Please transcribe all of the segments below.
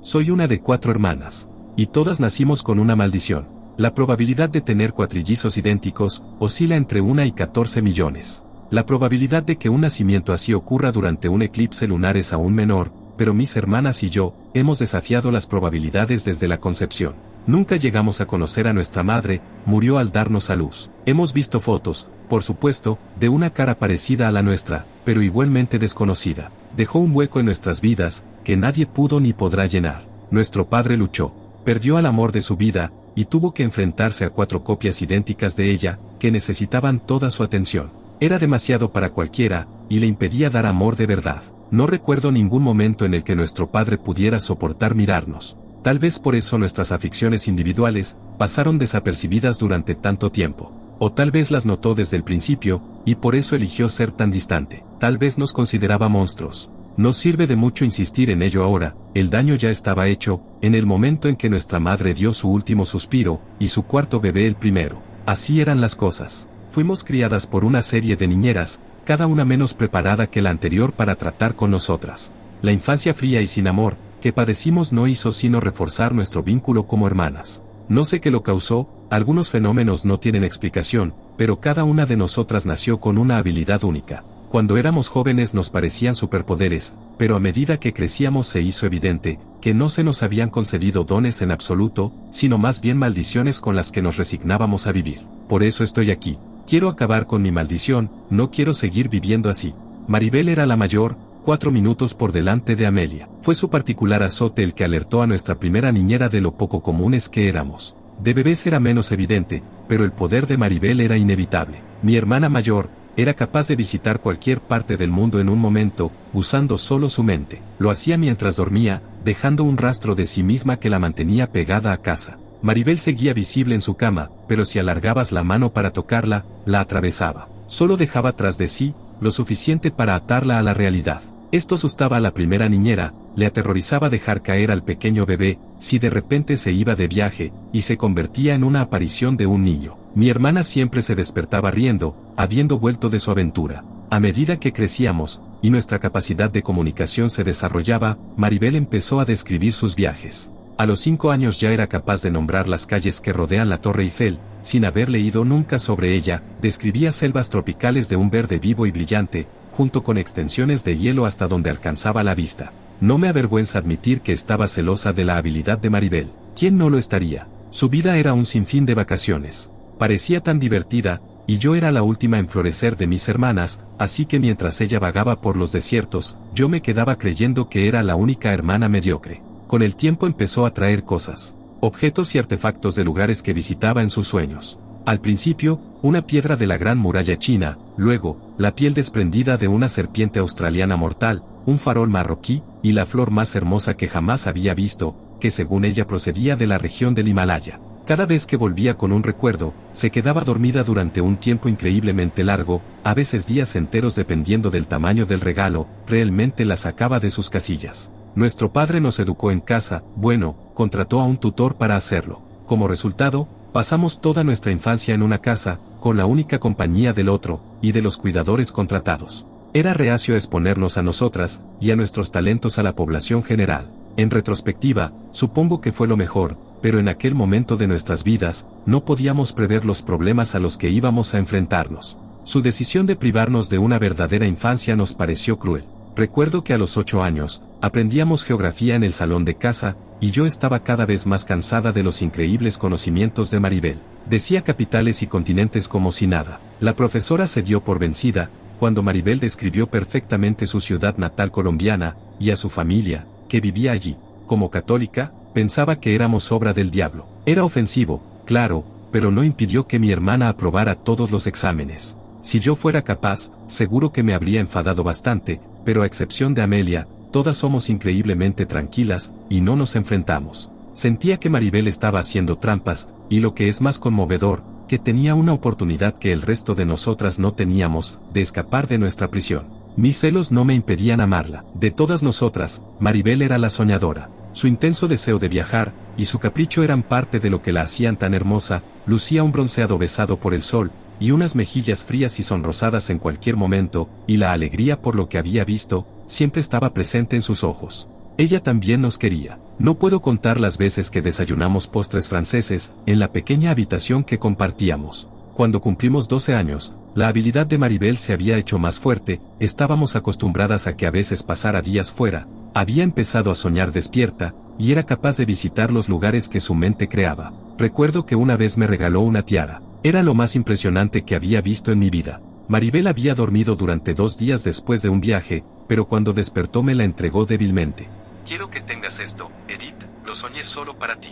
Soy una de 4 hermanas. Y todas nacimos con una maldición. La probabilidad de tener cuatrillizos idénticos oscila entre 1 y 14 millones. La probabilidad de que un nacimiento así ocurra durante un eclipse lunar es aún menor, pero mis hermanas y yo hemos desafiado las probabilidades desde la concepción. Nunca llegamos a conocer a nuestra madre, murió al darnos a luz. Hemos visto fotos, por supuesto, de una cara parecida a la nuestra, pero igualmente desconocida. Dejó un hueco en nuestras vidas, que nadie pudo ni podrá llenar. Nuestro padre luchó, perdió al amor de su vida, y tuvo que enfrentarse a 4 copias idénticas de ella, que necesitaban toda su atención. Era demasiado para cualquiera, y le impedía dar amor de verdad. No recuerdo ningún momento en el que nuestro padre pudiera soportar mirarnos. Tal vez por eso nuestras aficiones individuales pasaron desapercibidas durante tanto tiempo. O tal vez las notó desde el principio, y por eso eligió ser tan distante. Tal vez nos consideraba monstruos. No sirve de mucho insistir en ello ahora, el daño ya estaba hecho, en el momento en que nuestra madre dio su último suspiro, y su cuarto bebé el primero. Así eran las cosas. Fuimos criadas por una serie de niñeras, cada una menos preparada que la anterior para tratar con nosotras. La infancia fría y sin amor, que padecimos no hizo sino reforzar nuestro vínculo como hermanas. No sé qué lo causó, algunos fenómenos no tienen explicación, pero cada una de nosotras nació con una habilidad única. Cuando éramos jóvenes nos parecían superpoderes, pero a medida que crecíamos se hizo evidente que no se nos habían concedido dones en absoluto, sino más bien maldiciones con las que nos resignábamos a vivir. Por eso estoy aquí. Quiero acabar con mi maldición, no quiero seguir viviendo así. Maribel era la mayor, 4 minutos por delante de Amelia. Fue su particular azote el que alertó a nuestra primera niñera de lo poco comunes que éramos. De bebés era menos evidente, pero el poder de Maribel era inevitable. Mi hermana mayor era capaz de visitar cualquier parte del mundo en un momento, usando solo su mente. Lo hacía mientras dormía, dejando un rastro de sí misma que la mantenía pegada a casa. Maribel seguía visible en su cama, pero si alargabas la mano para tocarla, la atravesaba. Solo dejaba tras de sí lo suficiente para atarla a la realidad. Esto asustaba a la primera niñera, le aterrorizaba dejar caer al pequeño bebé, si de repente se iba de viaje, y se convertía en una aparición de un niño. Mi hermana siempre se despertaba riendo, habiendo vuelto de su aventura. A medida que crecíamos, y nuestra capacidad de comunicación se desarrollaba, Maribel empezó a describir sus viajes. A los 5 años ya era capaz de nombrar las calles que rodean la Torre Eiffel, sin haber leído nunca sobre ella, describía selvas tropicales de un verde vivo y brillante, junto con extensiones de hielo hasta donde alcanzaba la vista. No me avergüenza admitir que estaba celosa de la habilidad de Maribel. ¿Quién no lo estaría? Su vida era un sinfín de vacaciones. Parecía tan divertida, y yo era la última en florecer de mis hermanas, así que mientras ella vagaba por los desiertos, yo me quedaba creyendo que era la única hermana mediocre. Con el tiempo empezó a traer cosas, objetos y artefactos de lugares que visitaba en sus sueños. Al principio, una piedra de la Gran Muralla China, luego, la piel desprendida de una serpiente australiana mortal, un farol marroquí, y la flor más hermosa que jamás había visto, que según ella procedía de la región del Himalaya. Cada vez que volvía con un recuerdo, se quedaba dormida durante un tiempo increíblemente largo, a veces días enteros dependiendo del tamaño del regalo, realmente la sacaba de sus casillas. Nuestro padre nos educó en casa, bueno, contrató a un tutor para hacerlo. Como resultado, pasamos toda nuestra infancia en una casa, con la única compañía del otro, y de los cuidadores contratados. Era reacio a exponernos a nosotras, y a nuestros talentos a la población general. En retrospectiva, supongo que fue lo mejor, pero en aquel momento de nuestras vidas, no podíamos prever los problemas a los que íbamos a enfrentarnos. Su decisión de privarnos de una verdadera infancia nos pareció cruel. Recuerdo que a los 8 años, aprendíamos geografía en el salón de casa, y yo estaba cada vez más cansada de los increíbles conocimientos de Maribel. Decía capitales y continentes como si nada. La profesora se dio por vencida, cuando Maribel describió perfectamente su ciudad natal colombiana, y a su familia, que vivía allí. Como católica, pensaba que éramos obra del diablo. Era ofensivo, claro, pero no impidió que mi hermana aprobara todos los exámenes. Si yo fuera capaz, seguro que me habría enfadado bastante, pero a excepción de Amelia, todas somos increíblemente tranquilas, y no nos enfrentamos. Sentía que Maribel estaba haciendo trampas, y lo que es más conmovedor, que tenía una oportunidad que el resto de nosotras no teníamos, de escapar de nuestra prisión. Mis celos no me impedían amarla. De todas nosotras, Maribel era la soñadora. Su intenso deseo de viajar, y su capricho eran parte de lo que la hacían tan hermosa. Lucía un bronceado besado por el sol, y unas mejillas frías y sonrosadas en cualquier momento, y la alegría por lo que había visto, siempre estaba presente en sus ojos. Ella también nos quería. No puedo contar las veces que desayunamos postres franceses en la pequeña habitación que compartíamos. Cuando cumplimos 12 años, la habilidad de Maribel se había hecho más fuerte, estábamos acostumbradas a que a veces pasara días fuera, había empezado a soñar despierta, y era capaz de visitar los lugares que su mente creaba. Recuerdo que una vez me regaló una tiara. Era lo más impresionante que había visto en mi vida. Maribel había dormido durante 2 días después de un viaje, pero cuando despertó me la entregó débilmente. Quiero que tengas esto, Edith, lo soñé solo para ti.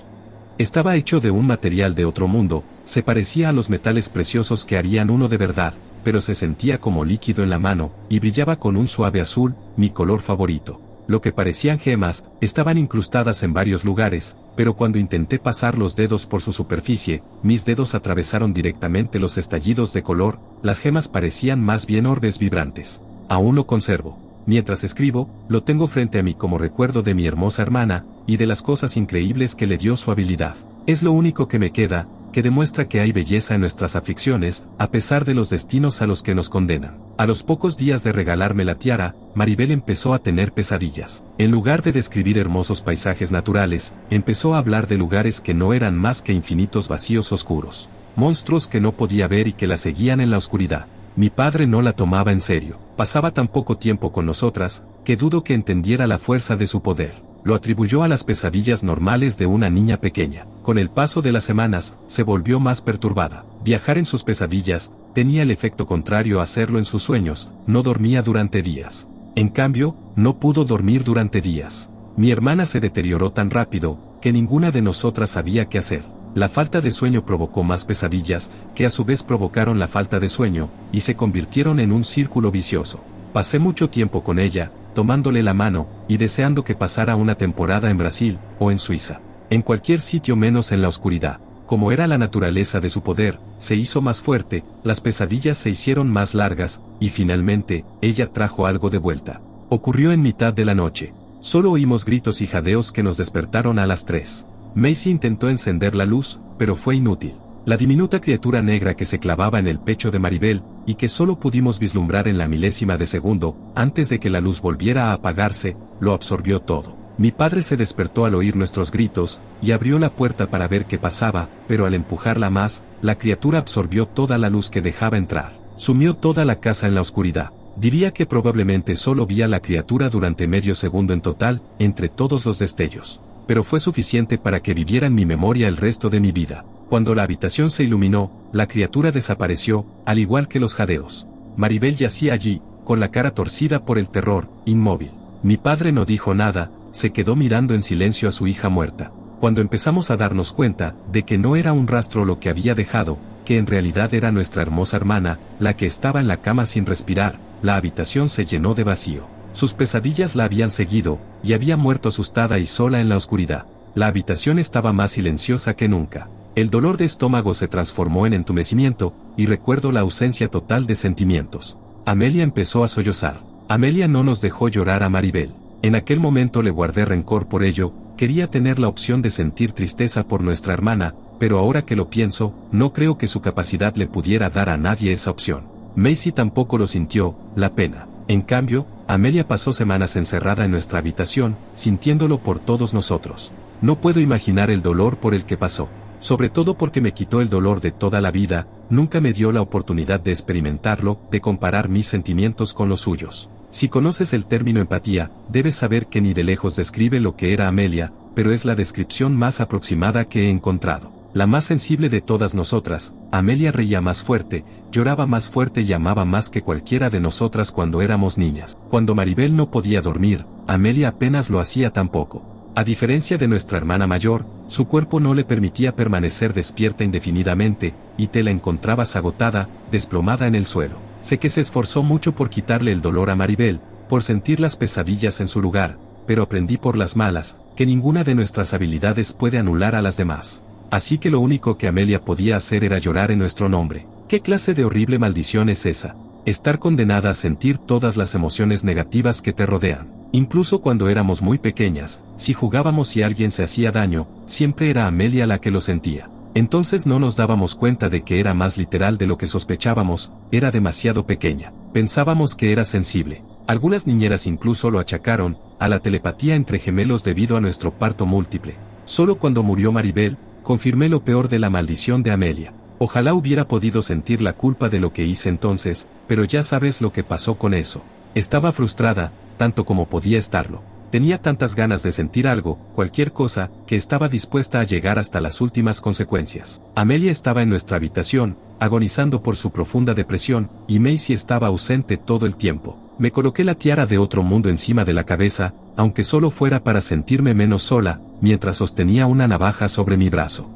Estaba hecho de un material de otro mundo, se parecía a los metales preciosos que harían uno de verdad, pero se sentía como líquido en la mano, y brillaba con un suave azul, mi color favorito. Lo que parecían gemas, estaban incrustadas en varios lugares, pero cuando intenté pasar los dedos por su superficie, mis dedos atravesaron directamente los estallidos de color, las gemas parecían más bien orbes vibrantes. Aún lo conservo. Mientras escribo, lo tengo frente a mí como recuerdo de mi hermosa hermana, y de las cosas increíbles que le dio su habilidad. Es lo único que me queda, que demuestra que hay belleza en nuestras aflicciones, a pesar de los destinos a los que nos condenan. A los pocos días de regalarme la tiara, Maribel empezó a tener pesadillas. En lugar de describir hermosos paisajes naturales, empezó a hablar de lugares que no eran más que infinitos vacíos oscuros. Monstruos que no podía ver y que la seguían en la oscuridad. Mi padre no la tomaba en serio. Pasaba tan poco tiempo con nosotras, que dudo que entendiera la fuerza de su poder. Lo atribuyó a las pesadillas normales de una niña pequeña. Con el paso de las semanas, se volvió más perturbada. Viajar en sus pesadillas, tenía el efecto contrario a hacerlo en sus sueños, no dormía durante días. En cambio, no pudo dormir durante días. Mi hermana se deterioró tan rápido, que ninguna de nosotras sabía qué hacer. La falta de sueño provocó más pesadillas, que a su vez provocaron la falta de sueño, y se convirtieron en un círculo vicioso. Pasé mucho tiempo con ella, tomándole la mano, y deseando que pasara una temporada en Brasil, o en Suiza. En cualquier sitio menos en la oscuridad. Como era la naturaleza de su poder, se hizo más fuerte, las pesadillas se hicieron más largas, y finalmente, ella trajo algo de vuelta. Ocurrió en mitad de la noche. Solo oímos gritos y jadeos que nos despertaron a las 3. Macy intentó encender la luz, pero fue inútil. La diminuta criatura negra que se clavaba en el pecho de Maribel, y que solo pudimos vislumbrar en la milésima de segundo, antes de que la luz volviera a apagarse, lo absorbió todo. Mi padre se despertó al oír nuestros gritos, y abrió la puerta para ver qué pasaba, pero al empujarla más, la criatura absorbió toda la luz que dejaba entrar. Sumió toda la casa en la oscuridad. Diría que probablemente solo vi a la criatura durante medio segundo en total, entre todos los destellos. Pero fue suficiente para que viviera en mi memoria el resto de mi vida. Cuando la habitación se iluminó, la criatura desapareció, al igual que los jadeos. Maribel yacía allí, con la cara torcida por el terror, inmóvil. Mi padre no dijo nada, se quedó mirando en silencio a su hija muerta. Cuando empezamos a darnos cuenta de que no era un rastro lo que había dejado, que en realidad era nuestra hermosa hermana, la que estaba en la cama sin respirar, la habitación se llenó de vacío. Sus pesadillas la habían seguido, y había muerto asustada y sola en la oscuridad. La habitación estaba más silenciosa que nunca. El dolor de estómago se transformó en entumecimiento, y recuerdo la ausencia total de sentimientos. Amelia empezó a sollozar. Amelia no nos dejó llorar a Maribel. En aquel momento le guardé rencor por ello, quería tener la opción de sentir tristeza por nuestra hermana, pero ahora que lo pienso, no creo que su capacidad le pudiera dar a nadie esa opción. Macy tampoco lo sintió, la pena. En cambio, Amelia pasó semanas encerrada en nuestra habitación, sintiéndolo por todos nosotros. No puedo imaginar el dolor por el que pasó. Sobre todo porque me quitó el dolor de toda la vida, nunca me dio la oportunidad de experimentarlo, de comparar mis sentimientos con los suyos. Si conoces el término empatía, debes saber que ni de lejos describe lo que era Amelia, pero es la descripción más aproximada que he encontrado. La más sensible de todas nosotras, Amelia reía más fuerte, lloraba más fuerte y amaba más que cualquiera de nosotras cuando éramos niñas. Cuando Maribel no podía dormir, Amelia apenas lo hacía tampoco. A diferencia de nuestra hermana mayor, su cuerpo no le permitía permanecer despierta indefinidamente, y te la encontrabas agotada, desplomada en el suelo. Sé que se esforzó mucho por quitarle el dolor a Maribel, por sentir las pesadillas en su lugar, pero aprendí por las malas, que ninguna de nuestras habilidades puede anular a las demás. Así que lo único que Amelia podía hacer era llorar en nuestro nombre. ¿Qué clase de horrible maldición es esa? Estar condenada a sentir todas las emociones negativas que te rodean. Incluso cuando éramos muy pequeñas, si jugábamos y alguien se hacía daño, siempre era Amelia la que lo sentía. Entonces no nos dábamos cuenta de que era más literal de lo que sospechábamos, era demasiado pequeña. Pensábamos que era sensible. Algunas niñeras incluso lo achacaron a la telepatía entre gemelos debido a nuestro parto múltiple. Solo cuando murió Maribel, confirmé lo peor de la maldición de Amelia. Ojalá hubiera podido sentir la culpa de lo que hice entonces, pero ya sabes lo que pasó con eso. Estaba frustrada, tanto como podía estarlo. Tenía tantas ganas de sentir algo, cualquier cosa, que estaba dispuesta a llegar hasta las últimas consecuencias. Amelia estaba en nuestra habitación, agonizando por su profunda depresión, y Macy estaba ausente todo el tiempo. Me coloqué la tiara de otro mundo encima de la cabeza, aunque solo fuera para sentirme menos sola, mientras sostenía una navaja sobre mi brazo.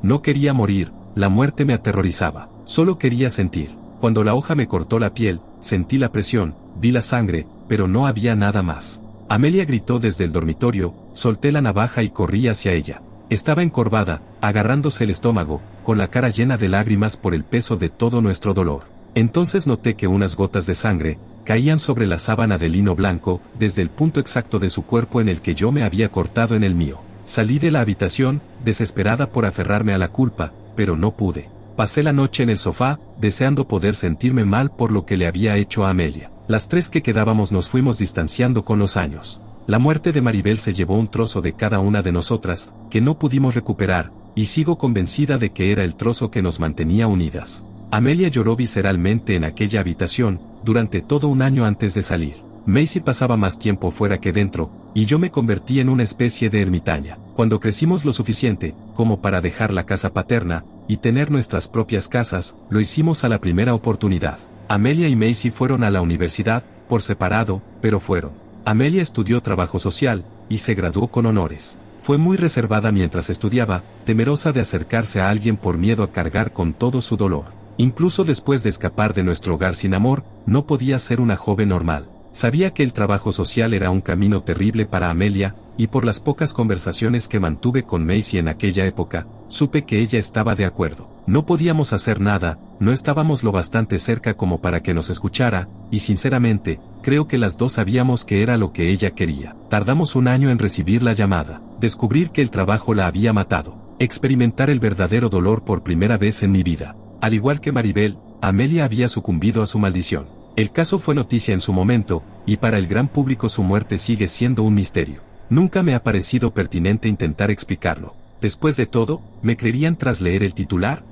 No quería morir, la muerte me aterrorizaba, solo quería sentir. Cuando la hoja me cortó la piel, sentí la presión, vi la sangre, pero no había nada más. Amelia gritó desde el dormitorio, solté la navaja y corrí hacia ella. Estaba encorvada, agarrándose el estómago, con la cara llena de lágrimas por el peso de todo nuestro dolor. Entonces noté que unas gotas de sangre caían sobre la sábana de lino blanco, desde el punto exacto de su cuerpo en el que yo me había cortado en el mío. Salí de la habitación, desesperada por aferrarme a la culpa, pero no pude. Pasé la noche en el sofá, deseando poder sentirme mal por lo que le había hecho a Amelia. Las tres que quedábamos nos fuimos distanciando con los años. La muerte de Maribel se llevó un trozo de cada una de nosotras, que no pudimos recuperar, y sigo convencida de que era el trozo que nos mantenía unidas. Amelia lloró visceralmente en aquella habitación, durante todo un año antes de salir. Macy pasaba más tiempo fuera que dentro, y yo me convertí en una especie de ermitaña. Cuando crecimos lo suficiente, como para dejar la casa paterna, y tener nuestras propias casas, lo hicimos a la primera oportunidad. Amelia y Macy fueron a la universidad, por separado, pero fueron. Amelia estudió trabajo social, y se graduó con honores. Fue muy reservada mientras estudiaba, temerosa de acercarse a alguien por miedo a cargar con todo su dolor. Incluso después de escapar de nuestro hogar sin amor, no podía ser una joven normal. Sabía que el trabajo social era un camino terrible para Amelia, y por las pocas conversaciones que mantuve con Macy en aquella época, supe que ella estaba de acuerdo. No podíamos hacer nada, no estábamos lo bastante cerca como para que nos escuchara, y sinceramente, creo que las dos sabíamos que era lo que ella quería. Tardamos un año en recibir la llamada, descubrir que el trabajo la había matado, experimentar el verdadero dolor por primera vez en mi vida. Al igual que Maribel, Amelia había sucumbido a su maldición. El caso fue noticia en su momento, y para el gran público su muerte sigue siendo un misterio. Nunca me ha parecido pertinente intentar explicarlo. Después de todo, ¿me creerían tras leer el titular?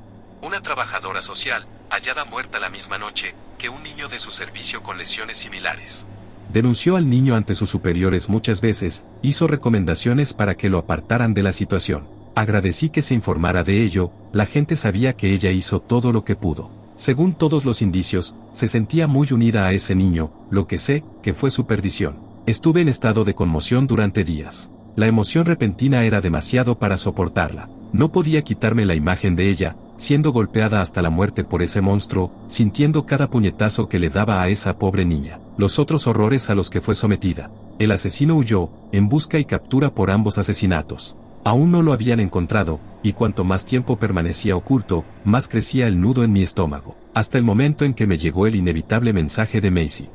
Una trabajadora social, hallada muerta la misma noche que un niño de su servicio con lesiones similares. Denunció al niño ante sus superiores muchas veces, hizo recomendaciones para que lo apartaran de la situación. Agradecí que se informara de ello, la gente sabía que ella hizo todo lo que pudo. Según todos los indicios, se sentía muy unida a ese niño, lo que sé, que fue su perdición. Estuve en estado de conmoción durante días. La emoción repentina era demasiado para soportarla. No podía quitarme la imagen de ella, siendo golpeada hasta la muerte por ese monstruo, sintiendo cada puñetazo que le daba a esa pobre niña. Los otros horrores a los que fue sometida. El asesino huyó, en busca y captura por ambos asesinatos. Aún no lo habían encontrado, y cuanto más tiempo permanecía oculto, más crecía el nudo en mi estómago, hasta el momento en que me llegó el inevitable mensaje de Macy.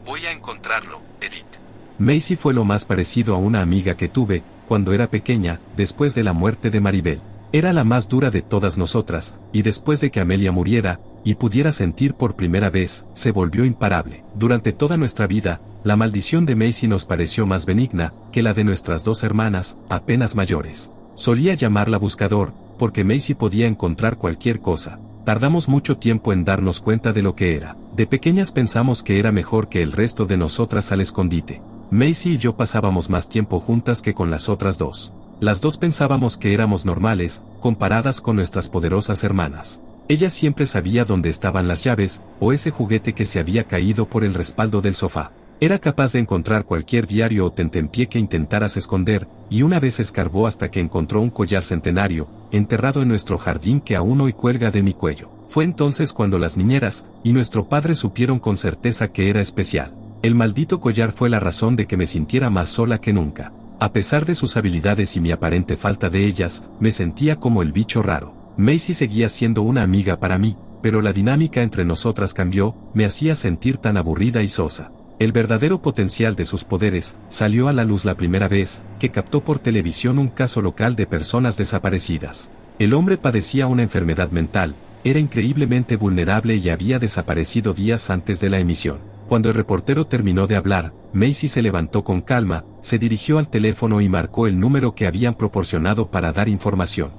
Voy a encontrarlo, Edith. Macy fue lo más parecido a una amiga que tuve, cuando era pequeña, después de la muerte de Maribel. Era la más dura de todas nosotras, y después de que Amelia muriera, y pudiera sentir por primera vez, se volvió imparable. Durante toda nuestra vida, la maldición de Macy nos pareció más benigna que la de nuestras dos hermanas, apenas mayores. Solía llamarla buscador, porque Macy podía encontrar cualquier cosa. Tardamos mucho tiempo en darnos cuenta de lo que era. De pequeñas pensamos que era mejor que el resto de nosotras al escondite. Macy y yo pasábamos más tiempo juntas que con las otras dos. Las dos pensábamos que éramos normales, comparadas con nuestras poderosas hermanas. Ella siempre sabía dónde estaban las llaves, o ese juguete que se había caído por el respaldo del sofá. Era capaz de encontrar cualquier diario o tentempié que intentaras esconder, y una vez escarbó hasta que encontró un collar centenario, enterrado en nuestro jardín que aún hoy cuelga de mi cuello. Fue entonces cuando las niñeras y nuestro padre supieron con certeza que era especial. El maldito collar fue la razón de que me sintiera más sola que nunca. A pesar de sus habilidades y mi aparente falta de ellas, me sentía como el bicho raro. Macy seguía siendo una amiga para mí, pero la dinámica entre nosotras cambió, me hacía sentir tan aburrida y sosa. El verdadero potencial de sus poderes salió a la luz la primera vez que captó por televisión un caso local de personas desaparecidas. El hombre padecía una enfermedad mental, era increíblemente vulnerable y había desaparecido días antes de la emisión. Cuando el reportero terminó de hablar, Macy se levantó con calma, se dirigió al teléfono y marcó el número que habían proporcionado para dar información.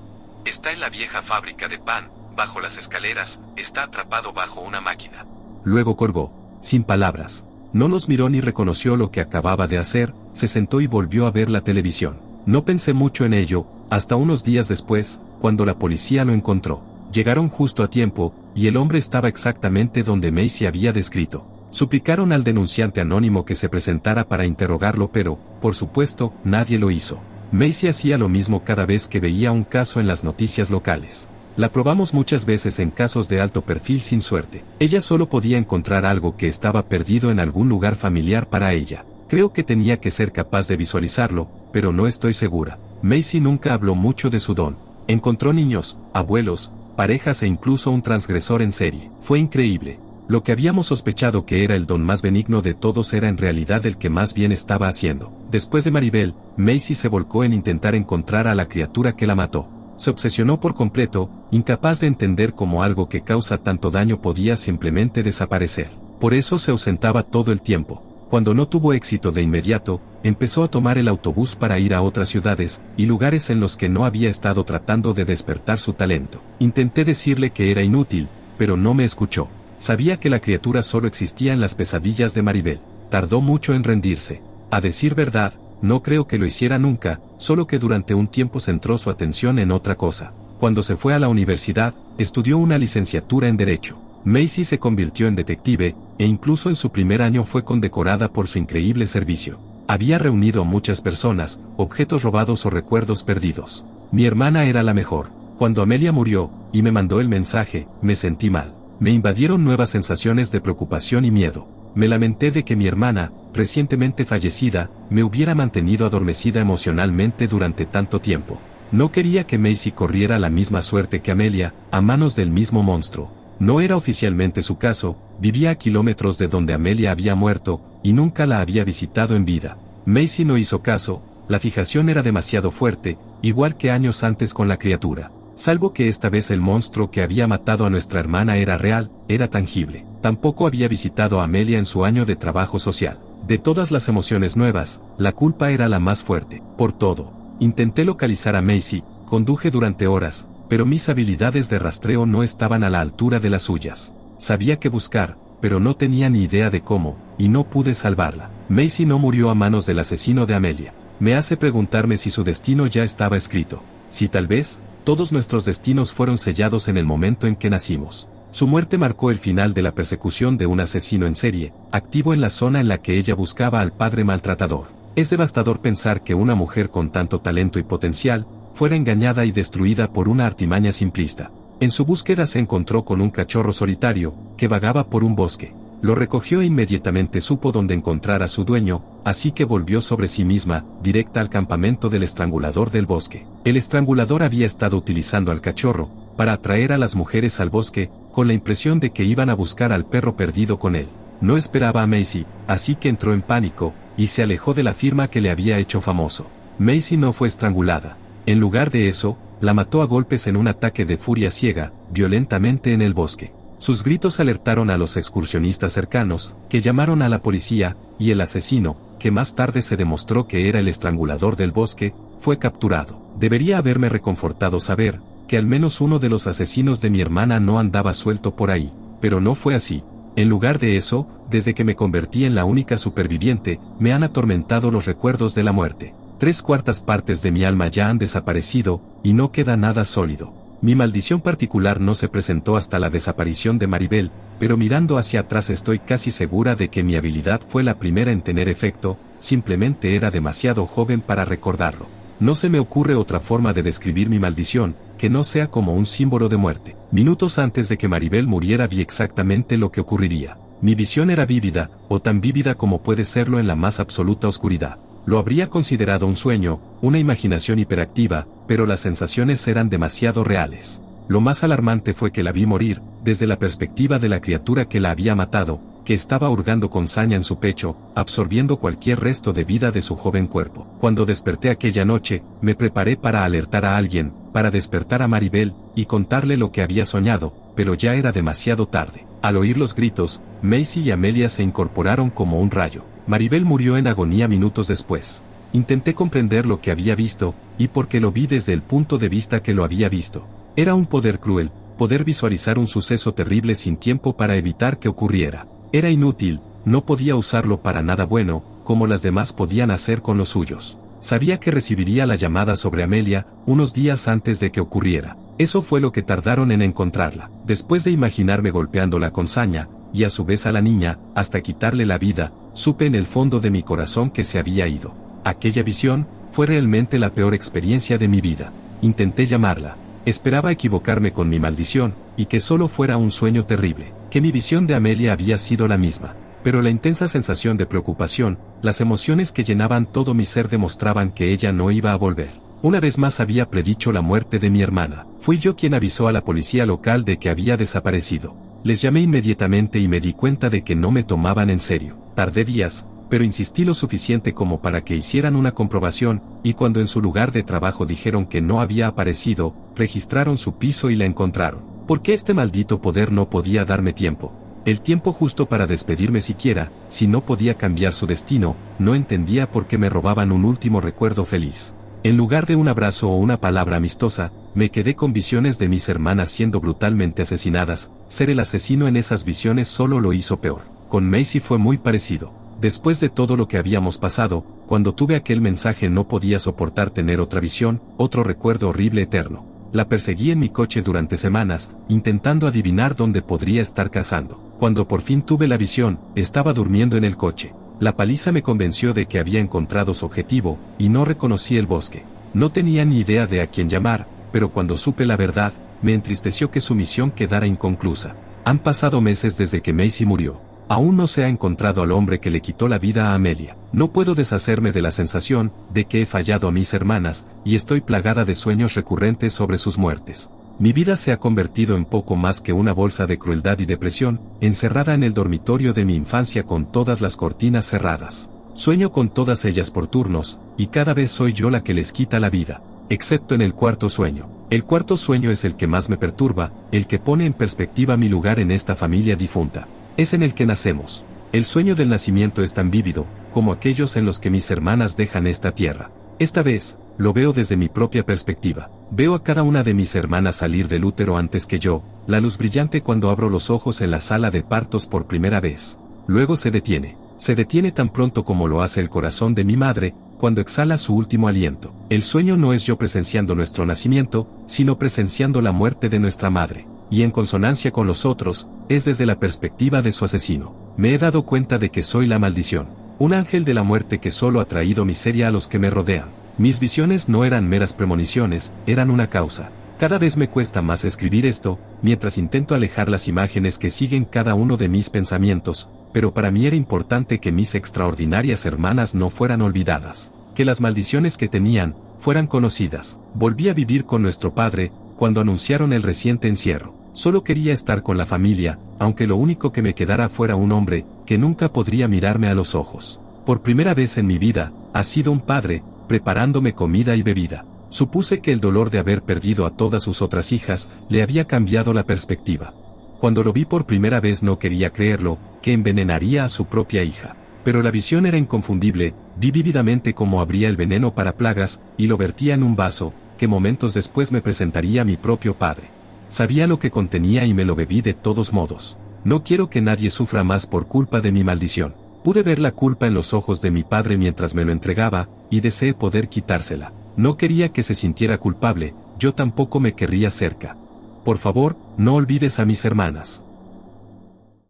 Está en la vieja fábrica de pan, bajo las escaleras, está atrapado bajo una máquina. Luego colgó, sin palabras. No nos miró ni reconoció lo que acababa de hacer, se sentó y volvió a ver la televisión. No pensé mucho en ello, hasta unos días después, cuando la policía lo encontró. Llegaron justo a tiempo, y el hombre estaba exactamente donde Macy había descrito. Suplicaron al denunciante anónimo que se presentara para interrogarlo, pero, por supuesto, nadie lo hizo. Macy hacía lo mismo cada vez que veía un caso en las noticias locales. La probamos muchas veces en casos de alto perfil sin suerte. Ella solo podía encontrar algo que estaba perdido en algún lugar familiar para ella. Creo que tenía que ser capaz de visualizarlo, pero no estoy segura. Macy nunca habló mucho de su don. Encontró niños, abuelos, parejas e incluso un transgresor en serie. Fue increíble. Lo que habíamos sospechado que era el don más benigno de todos era en realidad el que más bien estaba haciendo. Después de Maribel, Macy se volcó en intentar encontrar a la criatura que la mató. Se obsesionó por completo, incapaz de entender cómo algo que causa tanto daño podía simplemente desaparecer. Por eso se ausentaba todo el tiempo. Cuando no tuvo éxito de inmediato, empezó a tomar el autobús para ir a otras ciudades y lugares en los que no había estado tratando de despertar su talento. Intenté decirle que era inútil, pero no me escuchó. Sabía que la criatura solo existía en las pesadillas de Maribel. Tardó mucho en rendirse. A decir verdad, no creo que lo hiciera nunca, solo que durante un tiempo centró su atención en otra cosa. Cuando se fue a la universidad, estudió una licenciatura en Derecho. Macy se convirtió en detective, e incluso en su primer año fue condecorada por su increíble servicio. Había reunido a muchas personas, objetos robados o recuerdos perdidos. Mi hermana era la mejor. Cuando Amelia murió, y me mandó el mensaje, me sentí mal. Me invadieron nuevas sensaciones de preocupación y miedo. Me lamenté de que mi hermana, recientemente fallecida, me hubiera mantenido adormecida emocionalmente durante tanto tiempo. No quería que Macy corriera la misma suerte que Amelia, a manos del mismo monstruo. No era oficialmente su caso, vivía a kilómetros de donde Amelia había muerto, y nunca la había visitado en vida. Macy no hizo caso, la fijación era demasiado fuerte, igual que años antes con la criatura. Salvo que esta vez el monstruo que había matado a nuestra hermana era real, era tangible. Tampoco había visitado a Amelia en su año de trabajo social. De todas las emociones nuevas, la culpa era la más fuerte. Por todo, intenté localizar a Macy, conduje durante horas, pero mis habilidades de rastreo no estaban a la altura de las suyas. Sabía qué buscar, pero no tenía ni idea de cómo, y no pude salvarla. Macy no murió a manos del asesino de Amelia. Me hace preguntarme si su destino ya estaba escrito. Si tal vez, todos nuestros destinos fueron sellados en el momento en que nacimos. Su muerte marcó el final de la persecución de un asesino en serie, activo en la zona en la que ella buscaba al padre maltratador. Es devastador pensar que una mujer con tanto talento y potencial, fuera engañada y destruida por una artimaña simplista. En su búsqueda se encontró con un cachorro solitario, que vagaba por un bosque. Lo recogió e inmediatamente supo dónde encontrar a su dueño, así que volvió sobre sí misma, directa al campamento del estrangulador del bosque. El estrangulador había estado utilizando al cachorro, para atraer a las mujeres al bosque, con la impresión de que iban a buscar al perro perdido con él. No esperaba a Macy, así que entró en pánico, y se alejó de la firma que le había hecho famoso. Macy no fue estrangulada. En lugar de eso, la mató a golpes en un ataque de furia ciega, violentamente en el bosque. Sus gritos alertaron a los excursionistas cercanos, que llamaron a la policía, y el asesino, que más tarde se demostró que era el estrangulador del bosque, fue capturado. Debería haberme reconfortado saber, que al menos uno de los asesinos de mi hermana no andaba suelto por ahí, pero no fue así. En lugar de eso, desde que me convertí en la única superviviente, me han atormentado los recuerdos de la muerte. 3/4 partes de mi alma ya han desaparecido, y no queda nada sólido. Mi maldición particular no se presentó hasta la desaparición de Maribel, pero mirando hacia atrás estoy casi segura de que mi habilidad fue la primera en tener efecto, simplemente era demasiado joven para recordarlo. No se me ocurre otra forma de describir mi maldición, que no sea como un símbolo de muerte. Minutos antes de que Maribel muriera vi exactamente lo que ocurriría. Mi visión era vívida, o tan vívida como puede serlo en la más absoluta oscuridad. Lo habría considerado un sueño, una imaginación hiperactiva, pero las sensaciones eran demasiado reales. Lo más alarmante fue que la vi morir, desde la perspectiva de la criatura que la había matado, que estaba hurgando con saña en su pecho, absorbiendo cualquier resto de vida de su joven cuerpo. Cuando desperté aquella noche, me preparé para alertar a alguien, para despertar a Maribel, y contarle lo que había soñado, pero ya era demasiado tarde. Al oír los gritos, Macy y Amelia se incorporaron como un rayo. Maribel murió en agonía minutos después. Intenté comprender lo que había visto, y por qué lo vi desde el punto de vista que lo había visto. Era un poder cruel, poder visualizar un suceso terrible sin tiempo para evitar que ocurriera. Era inútil, no podía usarlo para nada bueno, como las demás podían hacer con los suyos. Sabía que recibiría la llamada sobre Amelia, unos días antes de que ocurriera. Eso fue lo que tardaron en encontrarla. Después de imaginarme golpeándola con saña, y a su vez a la niña, hasta quitarle la vida, supe en el fondo de mi corazón que se había ido. Aquella visión, fue realmente la peor experiencia de mi vida. Intenté llamarla. Esperaba equivocarme con mi maldición, y que solo fuera un sueño terrible, que mi visión de Amelia había sido la misma. Pero la intensa sensación de preocupación, las emociones que llenaban todo mi ser demostraban que ella no iba a volver. Una vez más había predicho la muerte de mi hermana. Fui yo quien avisó a la policía local de que había desaparecido. Les llamé inmediatamente y me di cuenta de que no me tomaban en serio. Tardé días, pero insistí lo suficiente como para que hicieran una comprobación, y cuando en su lugar de trabajo dijeron que no había aparecido, registraron su piso y la encontraron. ¿Por qué este maldito poder no podía darme tiempo? El tiempo justo para despedirme siquiera, si no podía cambiar su destino, no entendía por qué me robaban un último recuerdo feliz. En lugar de un abrazo o una palabra amistosa, me quedé con visiones de mis hermanas siendo brutalmente asesinadas. Ser el asesino en esas visiones solo lo hizo peor. Con Macy fue muy parecido. Después de todo lo que habíamos pasado, cuando tuve aquel mensaje no podía soportar tener otra visión, otro recuerdo horrible eterno. La perseguí en mi coche durante semanas, intentando adivinar dónde podría estar cazando. Cuando por fin tuve la visión, estaba durmiendo en el coche. La paliza me convenció de que había encontrado su objetivo, y no reconocí el bosque. No tenía ni idea de a quién llamar, pero cuando supe la verdad, me entristeció que su misión quedara inconclusa. Han pasado meses desde que Macy murió. Aún no se ha encontrado al hombre que le quitó la vida a Amelia. No puedo deshacerme de la sensación de que he fallado a mis hermanas, y estoy plagada de sueños recurrentes sobre sus muertes. Mi vida se ha convertido en poco más que una bolsa de crueldad y depresión, encerrada en el dormitorio de mi infancia con todas las cortinas cerradas. Sueño con todas ellas por turnos, y cada vez soy yo la que les quita la vida, excepto en el cuarto sueño. El cuarto sueño es el que más me perturba, el que pone en perspectiva mi lugar en esta familia difunta. Es en el que nacemos. El sueño del nacimiento es tan vívido, como aquellos en los que mis hermanas dejan esta tierra. Esta vez, lo veo desde mi propia perspectiva. Veo a cada una de mis hermanas salir del útero antes que yo, la luz brillante cuando abro los ojos en la sala de partos por primera vez. Luego se detiene. Se detiene tan pronto como lo hace el corazón de mi madre, cuando exhala su último aliento. El sueño no es yo presenciando nuestro nacimiento, sino presenciando la muerte de nuestra madre. Y en consonancia con los otros, es desde la perspectiva de su asesino. Me he dado cuenta de que soy la maldición, un ángel de la muerte que solo ha traído miseria a los que me rodean. Mis visiones no eran meras premoniciones, eran una causa. Cada vez me cuesta más escribir esto, mientras intento alejar las imágenes que siguen cada uno de mis pensamientos, pero para mí era importante que mis extraordinarias hermanas no fueran olvidadas, que las maldiciones que tenían, fueran conocidas. Volví a vivir con nuestro padre, cuando anunciaron el reciente encierro. Solo quería estar con la familia, aunque lo único que me quedara fuera un hombre, que nunca podría mirarme a los ojos. Por primera vez en mi vida, ha sido un padre, preparándome comida y bebida. Supuse que el dolor de haber perdido a todas sus otras hijas, le había cambiado la perspectiva. Cuando lo vi por primera vez no quería creerlo, que envenenaría a su propia hija. Pero la visión era inconfundible, vi vívidamente cómo abría el veneno para plagas, y lo vertía en un vaso, que momentos después me presentaría a mi propio padre. Sabía lo que contenía y me lo bebí de todos modos. No quiero que nadie sufra más por culpa de mi maldición. Pude ver la culpa en los ojos de mi padre mientras me lo entregaba, y deseé poder quitársela. No quería que se sintiera culpable, yo tampoco me querría cerca. Por favor, no olvides a mis hermanas.